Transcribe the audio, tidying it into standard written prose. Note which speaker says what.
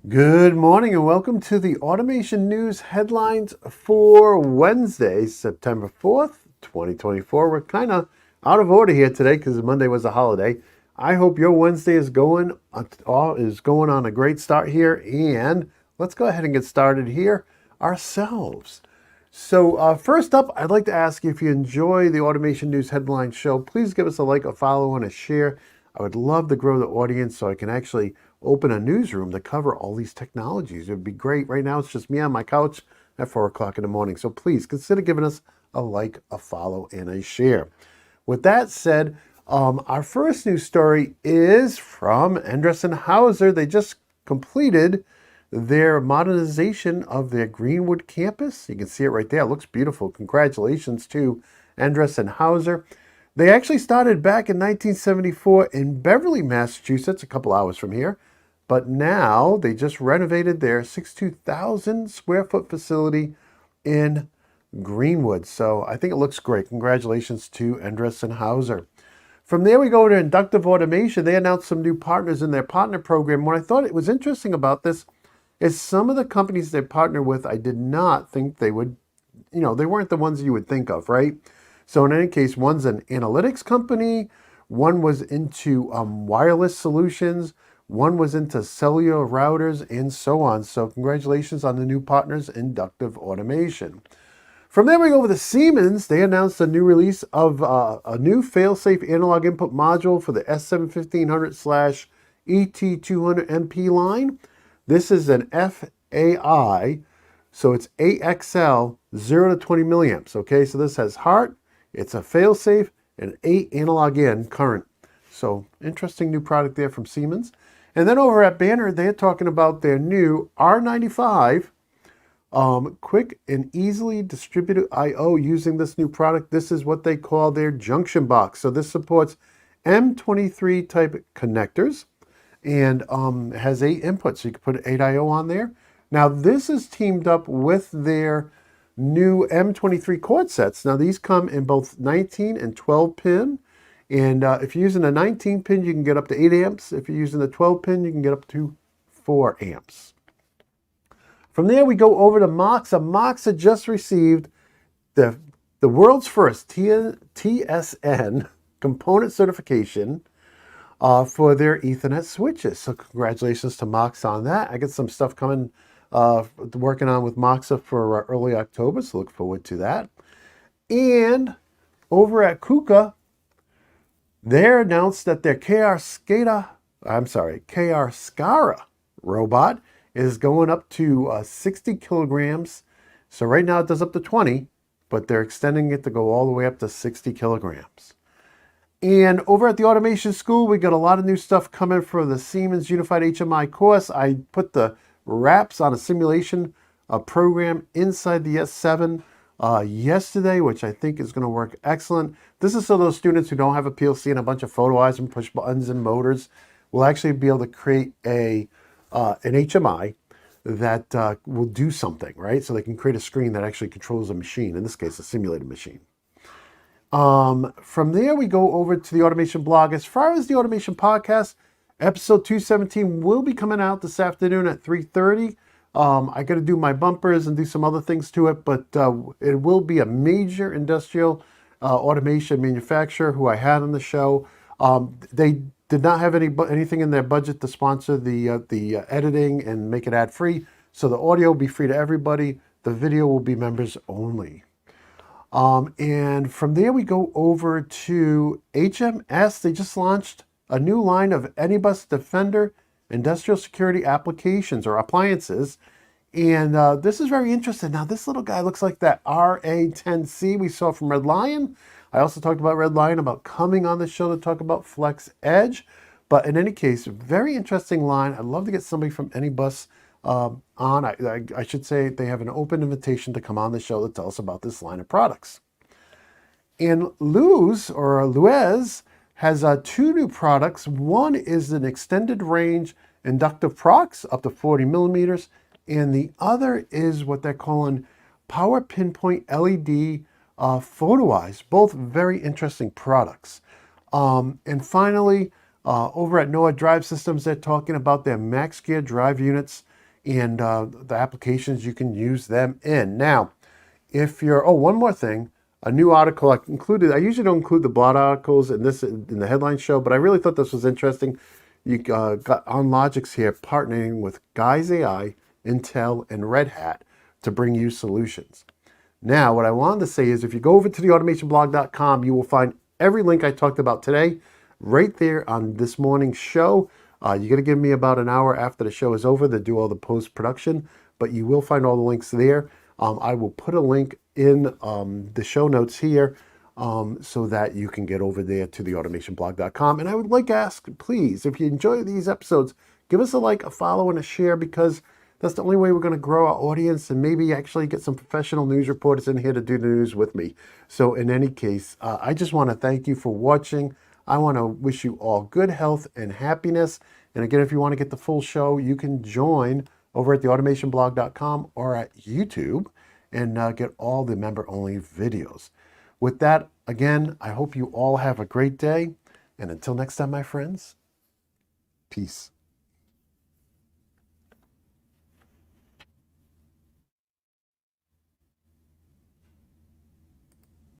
Speaker 1: Good morning and welcome to the Automation News headlines for Wednesday, September 4th, 2024. We're kind of out of order here today because Monday was a holiday. I hope your Wednesday is going on a great start here, and let's go ahead and get started here ourselves. So first up, I'd like to ask you if you enjoy the Automation News headline show, please give us a like, a follow, and a share. I would love to grow the audience so I can actually open a newsroom to cover all these technologies. It would be great. Right now, it's just me on my couch at 4 o'clock in the morning. So please consider giving us a like, a follow, and a share. With that said, our first news story is from Endress & Hauser. They just completed their modernization of their Greenwood campus. You can see it right there. It looks beautiful. Congratulations to Endress & Hauser. They actually started back in 1974 in Beverly, Massachusetts, a couple hours from here. But now they just renovated their 62,000 square foot facility in Greenwood. So I think it looks great. Congratulations to Endress & Hauser. From there, we go to Inductive Automation. They announced some new partners in their partner program. What I thought it was interesting about this is some of the companies they partner with, I did not think they would, they weren't the ones you would think of, right? So in any case, one's an analytics company, one was into wireless solutions, one was into cellular routers, and so on. So congratulations on the new partners, Inductive Automation. From there, we go over to Siemens. They announced a new release of a new fail-safe analog input module for the S71500/ET200MP line. This is an FAI, so it's AXL 0 to 20 milliamps. Okay, so this has heart, it's a fail-safe, and 8 analog in current. So interesting new product there from Siemens. And then over at Banner, they're talking about their new R95 quick and easily distributed I/O using this new product. This is what they call their junction box. So this supports M23 type connectors and has 8 inputs. So you can put 8 I/O on there. Now this is teamed up with their new M23 cord sets. Now these come in both 19 and 12 pin. And if you're using a 19 pin, you can get up to 8 amps. If you're using the 12 pin, you can get up to 4 amps. From there, we go over to Moxa. Moxa just received the world's first TSN component certification for their Ethernet switches. So congratulations to Moxa on that. I got some stuff coming, working on with Moxa for early October, so look forward to that. And over at KUKA, they announced that their KR SCARA robot is going up to 60 kilograms. So right now it does up to 20, but they're extending it to go all the way up to 60 kilograms. And over at the Automation School, we got a lot of new stuff coming for the Siemens Unified HMI course. I put the wraps on a simulation program inside the S7 yesterday, which I think is going to work excellent. This is so those students who don't have a PLC and a bunch of photo eyes and push buttons and motors will actually be able to create an HMI that will do something, right? So they can create a screen that actually controls a machine, in this case, a simulated machine. From there, we go over to the Automation blog. As far as the Automation podcast, episode 217 will be coming out this afternoon at 3:30. I got to do my bumpers and do some other things to it, but it will be a major industrial automation manufacturer who I had on the show. They did not have anything in their budget to sponsor the editing and make it ad-free, so the audio will be free to everybody. The video will be members only. And from there we go over to HMS. They just launched a new line of Anybus Defender industrial security applications or appliances. And this is very interesting. Now this little guy looks like that RA10C we saw from Red Lion. I also talked about Red Lion about coming on the show to talk about Flex Edge. But in any case, very interesting line. I'd love to get somebody from Anybus on. I should say they have an open invitation to come on the show to tell us about this line of products. And Luez has 2 new products. One is an extended range inductive procs up to 40 millimeters. And the other is what they're calling power pinpoint LED photo eyes. Both very interesting products. And finally, over at NOAA Drive Systems, they're talking about their max gear drive units. and the applications you can use them in. Now, if you're, one more thing, a new article I included. I usually don't include the blog articles in the headline show, but I really thought this was interesting. You got On Logic's here partnering with Guys AI, Intel, and Red Hat to bring you solutions. Now, what I wanted to say is if you go over to theautomationblog.com, you will find every link I talked about today right there on this morning's show. You're going to give me about an hour after the show is over to do all the post-production, but you will find all the links there. I will put a link in the show notes here so that you can get over there to theautomationblog.com. And I would like to ask, please, if you enjoy these episodes, give us a like, a follow, and a share, because that's the only way we're going to grow our audience and maybe actually get some professional news reporters in here to do the news with me. So in any case, I just want to thank you for watching. I want to wish you all good health and happiness. And again, if you want to get the full show, you can join over at theautomationblog.com or at YouTube and get all the member-only videos. With that, again, I hope you all have a great day. And until next time, my friends, peace.